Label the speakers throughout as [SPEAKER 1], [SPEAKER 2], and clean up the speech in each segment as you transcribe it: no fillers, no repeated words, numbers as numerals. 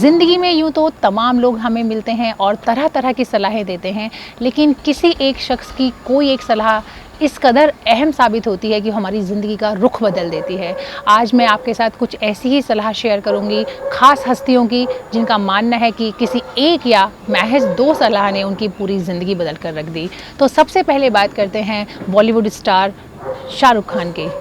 [SPEAKER 1] ज़िंदगी में यूँ तो तमाम लोग हमें मिलते हैं और तरह तरह की सलाहें देते हैं, लेकिन किसी एक शख्स की कोई एक सलाह इस कदर अहम साबित होती है कि हमारी ज़िंदगी का रुख बदल देती है। आज मैं आपके साथ कुछ ऐसी ही सलाह शेयर करूंगी, ख़ास हस्तियों की जिनका मानना है कि किसी एक या महज दो सलाह ने उनकी पूरी ज़िंदगी बदल कर रख दी। तो सबसे पहले बात करते हैं बॉलीवुड स्टार शाहरुख खान की।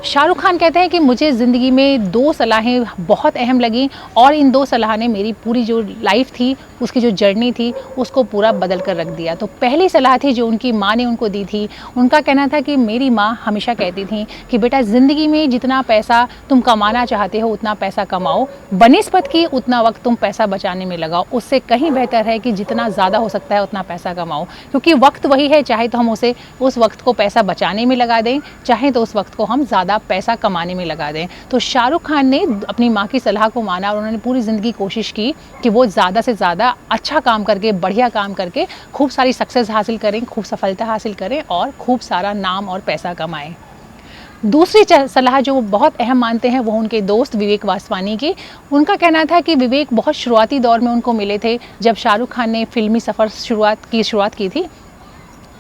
[SPEAKER 1] शाहरुख खान कहते हैं कि मुझे ज़िंदगी में दो सलाहें बहुत अहम लगी और इन दो सलाह ने मेरी पूरी जो लाइफ थी, उसकी जो जर्नी थी, उसको पूरा बदल कर रख दिया। तो पहली सलाह थी जो उनकी माँ ने उनको दी थी। उनका कहना था कि मेरी माँ हमेशा कहती थी कि बेटा, ज़िंदगी में जितना पैसा तुम कमाना चाहते हो उतना पैसा कमाओ, बनिस्बत की उतना वक्त तुम पैसा बचाने में लगाओ। उससे कहीं बेहतर है कि जितना ज़्यादा हो सकता है उतना पैसा कमाओ, क्योंकि वक्त वही है, चाहे तो हम उसे उस वक्त को पैसा बचाने में लगा दें, चाहे तो उस वक्त को हम ज़्यादा पैसा कमाने में लगा दें। तो शाहरुख खान ने अपनी माँ की सलाह को माना और उन्होंने पूरी ज़िंदगी कोशिश की कि वो ज़्यादा से ज़्यादा अच्छा काम करके, बढ़िया काम करके खूब सारी सक्सेस हासिल करें, खूब सफलता हासिल करें और खूब सारा नाम और पैसा कमाएं। दूसरी सलाह जो बहुत अहम मानते हैं वो उनके दोस्त विवेक वासवानी की। उनका कहना था कि विवेक बहुत शुरुआती दौर में उनको मिले थे, जब शाहरुख खान ने फिल्मी सफ़र शुरुआत की थी।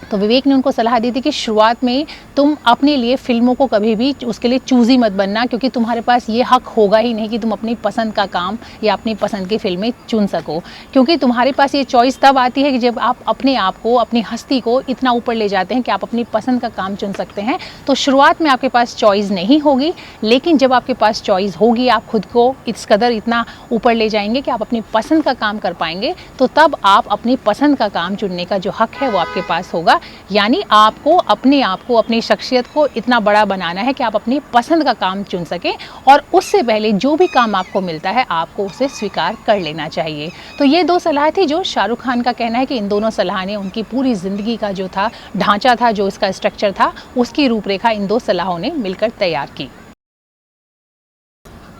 [SPEAKER 1] तो विवेक ने उनको सलाह दी थी कि शुरुआत में तुम अपने लिए फ़िल्मों को कभी भी उसके लिए चूज़ी मत बनना, क्योंकि तुम्हारे पास ये हक होगा ही नहीं कि तुम अपनी पसंद का काम या अपनी पसंद की फ़िल्में चुन सको। क्योंकि तुम्हारे पास ये चॉइस तब आती है कि जब आप अपने आप को, अपनी हस्ती को इतना ऊपर ले जाते हैं कि आप अपनी पसंद का काम चुन सकते हैं। तो शुरुआत में आपके पास चॉइस नहीं होगी, लेकिन जब आपके पास चॉइस होगी, आप खुद को इस कदर इतना ऊपर ले जाएंगे कि आप अपनी पसंद का काम कर पाएंगे, तो तब आप अपनी पसंद का काम चुनने का जो हक है वो आपके पास होगा। यानी आपको अपने आप को, अपनी शख्सियत को इतना बड़ा बनाना है कि आप अपनी पसंद का काम चुन सकें, और उससे पहले जो भी काम आपको मिलता है आपको उसे स्वीकार कर लेना चाहिए। तो ये दो सलाह थी जो शाहरुख खान का कहना है कि इन दोनों सलाह ने उनकी पूरी ज़िंदगी का जो था ढांचा था, जो इसका स्ट्रक्चर था, उसकी रूपरेखा इन दो सलाहों ने मिलकर तैयार की।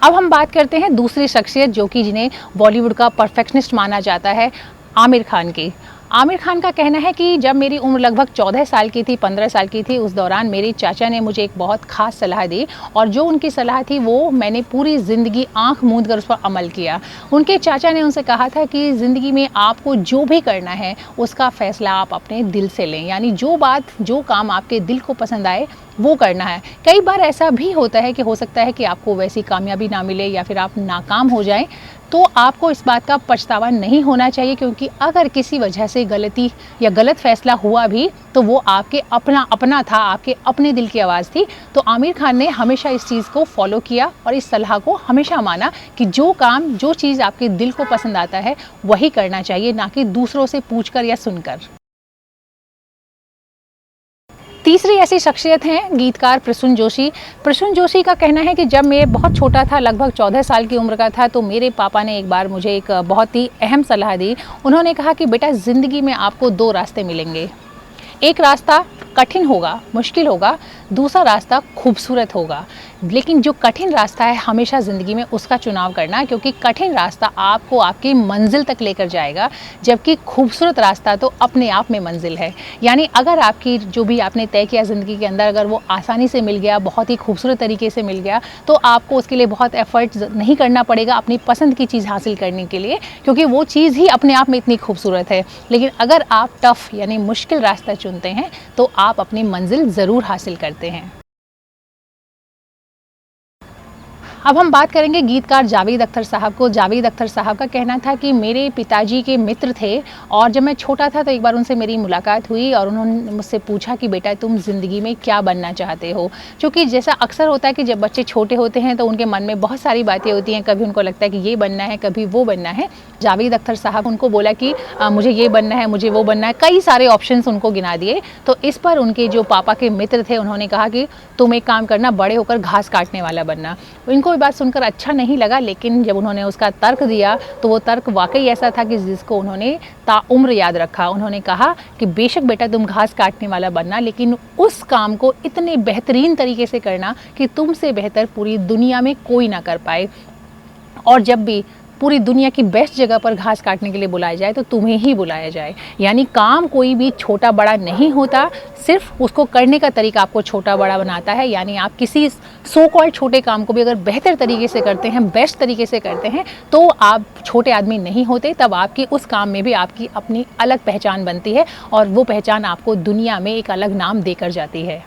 [SPEAKER 1] अब हम बात करते हैं दूसरी शख्सियत जो कि जिन्हें बॉलीवुड का परफेक्शनिस्ट माना जाता है, आमिर खान की। आमिर खान का कहना है कि जब मेरी उम्र लगभग 14 साल की थी, 15 साल की थी, उस दौरान मेरे चाचा ने मुझे एक बहुत ख़ास सलाह दी, और जो उनकी सलाह थी वो मैंने पूरी ज़िंदगी आंख मूंद कर उस पर अमल किया। उनके चाचा ने उनसे कहा था कि ज़िंदगी में आपको जो भी करना है उसका फ़ैसला आप अपने दिल से लें, यानी जो काम आपके दिल को पसंद आए वो करना है। कई बार ऐसा भी होता है कि हो सकता है कि आपको वैसी कामयाबी ना मिले या फिर आप नाकाम हो जाएं, तो आपको इस बात का पछतावा नहीं होना चाहिए, क्योंकि अगर किसी वजह से गलती या गलत फैसला हुआ भी तो वो आपके अपना था, आपके अपने दिल की आवाज़ थी। तो आमिर खान ने हमेशा इस चीज़ को फॉलो किया और इस सलाह को हमेशा माना कि जो चीज़ आपके दिल को पसंद आता है वही करना चाहिए, ना कि दूसरों से पूछकर या सुनकर। तीसरी ऐसी शख्सियत हैं गीतकार प्रसून जोशी। प्रसून जोशी का कहना है कि जब मैं बहुत छोटा था, लगभग 14 साल की उम्र का था, तो मेरे पापा ने एक बार मुझे एक बहुत ही अहम सलाह दी। उन्होंने कहा कि बेटा, ज़िंदगी में आपको दो रास्ते मिलेंगे। एक रास्ता कठिन होगा, मुश्किल होगा, दूसरा रास्ता खूबसूरत होगा। लेकिन जो कठिन रास्ता है हमेशा ज़िंदगी में उसका चुनाव करना, क्योंकि कठिन रास्ता आपको आपकी मंजिल तक लेकर जाएगा, जबकि खूबसूरत रास्ता तो अपने आप में मंजिल है। यानी अगर आपकी जो भी आपने तय किया ज़िंदगी के अंदर, अगर वो आसानी से मिल गया, बहुत ही खूबसूरत तरीके से मिल गया, तो आपको उसके लिए बहुत एफर्ट नहीं करना पड़ेगा अपनी पसंद की चीज़ हासिल करने के लिए, क्योंकि वो चीज़ ही अपने आप में इतनी खूबसूरत है। लेकिन अगर आप टफ़ यानी मुश्किल रास्ता चुनते हैं तो आप अपनी मंजिल ज़रूर हासिल करते हैं। अब हम बात करेंगे गीतकार जावेद अख्तर साहब को। जावेद अख्तर साहब का कहना था कि मेरे पिताजी के मित्र थे, और जब मैं छोटा था तो एक बार उनसे मेरी मुलाकात हुई और उन्होंने मुझसे पूछा कि बेटा, तुम ज़िंदगी में क्या बनना चाहते हो। क्योंकि जैसा अक्सर होता है कि जब बच्चे छोटे होते हैं तो उनके मन में बहुत सारी बातें होती हैं, कभी उनको लगता है कि ये बनना है, कभी वो बनना है। जावेद अख्तर साहब उनको बोला कि मुझे ये बनना है, मुझे वो बनना है, कई सारे ऑप्शंस उनको गिना दिए। तो इस पर उनके जो पापा के मित्र थे उन्होंने कहा कि तुम एक काम करना, बड़े होकर घास काटने वाला बनना। इनको ये बात सुनकर अच्छा नहीं लगा, लेकिन जब उन्होंने उसका तर्क दिया तो वो तर्क वाकई ऐसा था कि जिसको उन्होंने ताउम्र याद रखा। उन्होंने कहा कि बेशक बेटा, तुम घास काटने वाला बनना, लेकिन उस काम को इतने बेहतरीन तरीके से करना कि तुमसे बेहतर पूरी दुनिया में कोई ना कर पाए। और जब भी पूरी दुनिया की बेस्ट जगह पर घास काटने के लिए बुलाया जाए तो तुम्हें ही बुलाया जाए। यानी काम कोई भी छोटा बड़ा नहीं होता, सिर्फ उसको करने का तरीका आपको छोटा बड़ा बनाता है। यानी आप किसी सो कॉल्ड छोटे काम को भी अगर बेहतर तरीके से करते हैं, बेस्ट तरीके से करते हैं, तो आप छोटे आदमी नहीं होते। तब आपकी उस काम में भी आपकी अपनी अलग पहचान बनती है और वो पहचान आपको दुनिया में एक अलग नाम देकर जाती है।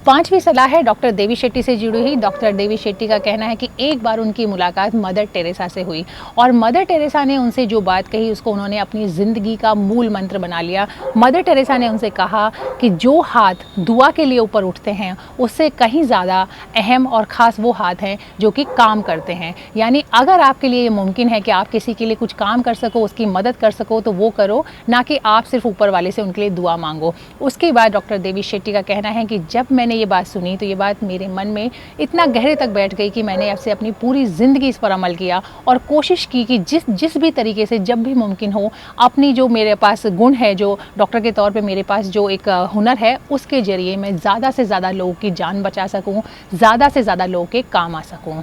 [SPEAKER 1] पांचवी सलाह है डॉक्टर देवी शेट्टी से जुड़ी हुई। डॉक्टर देवी शेट्टी का कहना है कि एक बार उनकी मुलाकात मदर टेरेसा से हुई और मदर टेरेसा ने उनसे जो बात कही उसको उन्होंने अपनी ज़िंदगी का मूल मंत्र बना लिया। मदर टेरेसा ने उनसे कहा कि जो हाथ दुआ के लिए ऊपर उठते हैं उससे कहीं ज़्यादा अहम और ख़ास वो हाथ हैं जो कि काम करते हैं। यानी अगर आपके लिए ये मुमकिन है कि आप किसी के लिए कुछ काम कर सको, उसकी मदद कर सको, तो वो करो, ना कि आप सिर्फ ऊपर वाले से उनके लिए दुआ मांगो। उसके बाद डॉक्टर देवी शेट्टी का कहना है कि जब मैंने ये बात सुनी तो ये बात मेरे मन में इतना गहरे तक बैठ गई कि मैंने ऐसे अपनी पूरी ज़िंदगी इस पर अमल किया और कोशिश की कि जिस भी तरीके से जब भी मुमकिन हो अपनी जो मेरे पास गुण है, जो डॉक्टर के तौर पे मेरे पास जो एक हुनर है, उसके ज़रिए मैं ज़्यादा से ज़्यादा लोगों की जान बचा सकूं, ज़्यादा से ज़्यादा लोगों के काम आ सकूं।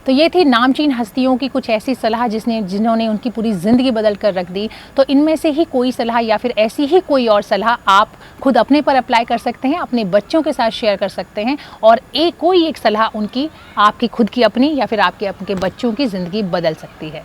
[SPEAKER 1] तो ये थी नामचीन हस्तियों की कुछ ऐसी सलाह जिन्होंने उनकी पूरी ज़िंदगी बदल कर रख दी। तो इनमें से ही कोई सलाह या फिर ऐसी ही कोई और सलाह आप खुद अपने पर अप्लाई कर सकते हैं, अपने बच्चों के साथ शेयर कर सकते हैं और कोई एक सलाह उनकी आपकी खुद की अपनी या फिर आपके बच्चों की ज़िंदगी बदल सकती है।